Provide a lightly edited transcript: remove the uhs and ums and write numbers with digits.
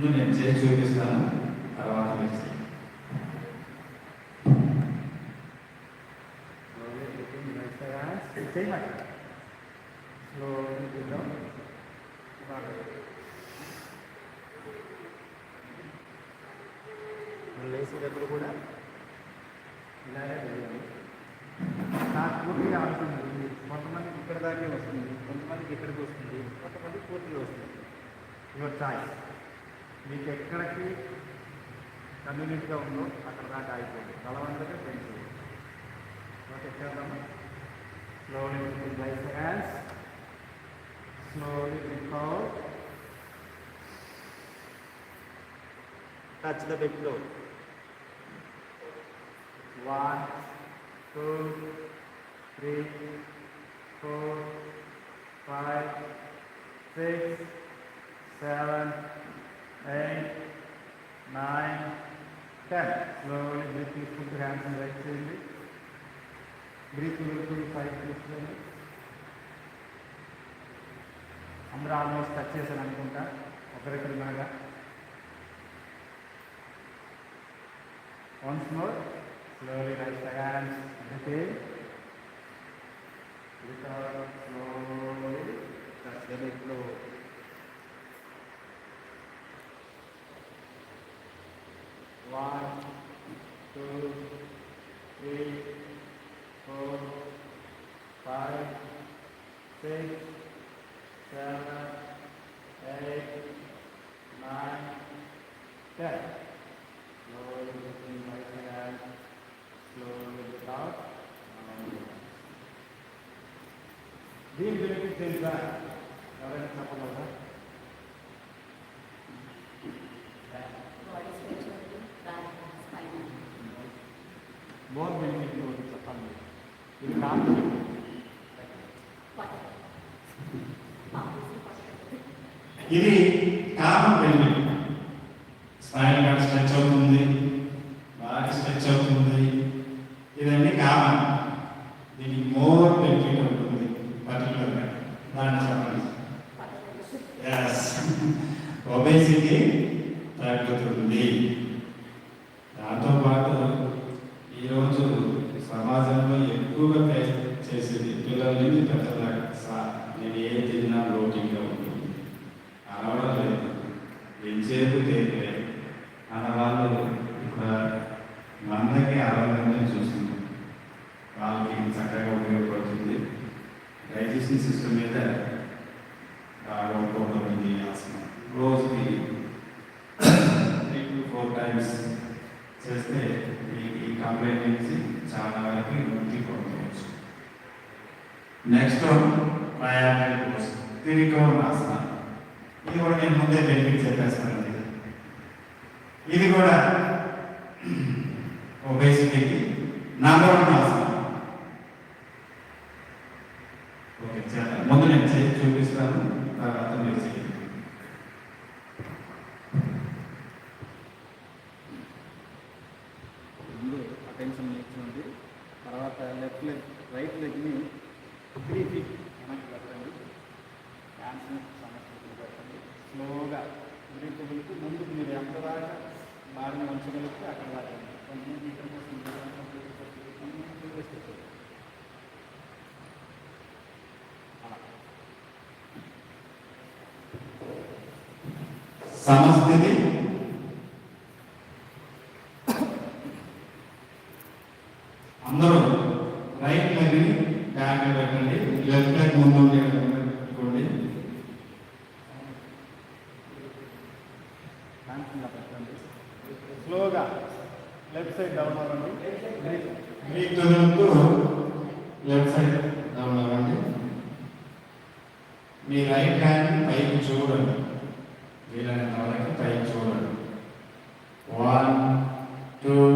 ముందు నేను చేసి చూపిస్తాను, తర్వాత మీరు లేచేటప్పుడు కూడా ఇలాగే చేయాలి. నాకు పూర్తిగా అవుతుంది. కొంతమందికి ఇక్కడ దాకే వస్తుంది, కొంతమందికి ఇక్కడికి వస్తుంది, కొంతమందికి పూర్తిగా వస్తుంది. Your choice. మీకు ఎక్కడికి కన్వీనియంట్గా ఉందో అక్కడ దాకా అయిపోయింది. బలవంతంగా పెంచు. ఓకే, చేద్దామా? Slowly rice hands, slowly bring out, touch the bed floor. 1, 2, 3, 4, 5, 6, 7, 8, 9, 10. Slowly breathe తీసుకుంటూ హ్యాండ్స్ రైట్ చేయండి. బ్రీత్ వదులుతూ సైడ్ తీసుకురండి. అందరూ ఆల్మోస్ట్ టచ్ చేశాను అనుకుంటా, ఒకరిద్దరు లాగా. Once more, slowly raise the hands, breathe in, breathe out, slowly touch the bed floor. 1, 2, 3, 4, 5, 6, 7, 8, 9, 10. Slowly breathe in, right hand, slowly breathe out. దీని బెనిఫిట్ తెలుసా? ఎవరైనా చెప్పగలరా? మోర్ బెనిఫిట్ చెప్పండి. ఇది కాదు, ఇది common benefit. Spinal cord stretch అవుతుంది, body stretch అవుతుంది, ఇవన్నీ కామన్. దీనికి మోర్ బెనిఫిట్ ఉంటుంది పర్టికులర్గా. దాన్ని చెప్పండి. ఎస్, ఒబేసిటీ తగ్గుతుంది. దాంతోపాటు ఈరోజు సమాజంలో ఎక్కువగా ఫేస్ చేసేది పిల్లల నుంచి పెద్దదాకా, సార్ నేను ఏ తిన్నా లోటింగ్గా ఉంటుంది, అనవడం లేదు, ఎంచేపు తెలియలేదు అన్న వాళ్ళు ఇప్పుడు మందకి ఆరోగ్యాన్ని చూస్తున్నాం. వాళ్ళకి చక్కగా ఉపయోగపడుతుంది. డైజెషన్ సిస్టమ్ మీద బాగా ఉపయోగపడుతుంది ఆసనం. రోజుకి 3 to 4 times చేస్తే ఈ కంప్లైంట్ నుంచి చాలా వరకు ముక్తి పొందవచ్చు. నెక్స్ట్ త్రికోణాసనం. ఇది కూడా నేను ముందే బెనిఫిట్ చెప్పేస్తాను. ఇది కూడా ఒబేసిటీకి నంబర్ 1 ఆసనం. ఓకే, చేద్దాం. ముందు నేను చేసి చూపిస్తాను, తర్వాత మీరు చేయండి. ముందు అటెన్షన్ నేర్చుకోండి. తర్వాత లెఫ్ట్ లెగ్, రైట్ లెగ్ని 3 feet వెనక్కి పెట్టండి. హ్యాండ్స్ని సమస్యలు పెట్టండి. స్లోగా బ్రీత్ వదులుతూ ముందుకు మీరు ఎంత దాకా బాడీని ఉంచగలిగితే అక్కడ దాకా. కొంతమంది ఇక్కడ సమస్థితి. అందరూ రైట్ లెగ్ బ్యాక్ పెట్టండి, లెఫ్ట్ లెగ్ ముందు పెట్టుకోండి. పెట్టండి. స్లోగా లెఫ్ట్ సైడ్ డౌన్ అవ్వండి. బ్రీత్ వదులుతూ లెఫ్ట్ సైడ్ డౌన్ అవ్వండి. మీ రైట్ హ్యాండ్ పైకి చూడండి, వీలైనంత వరకు పైకి చూడండి. 1, 2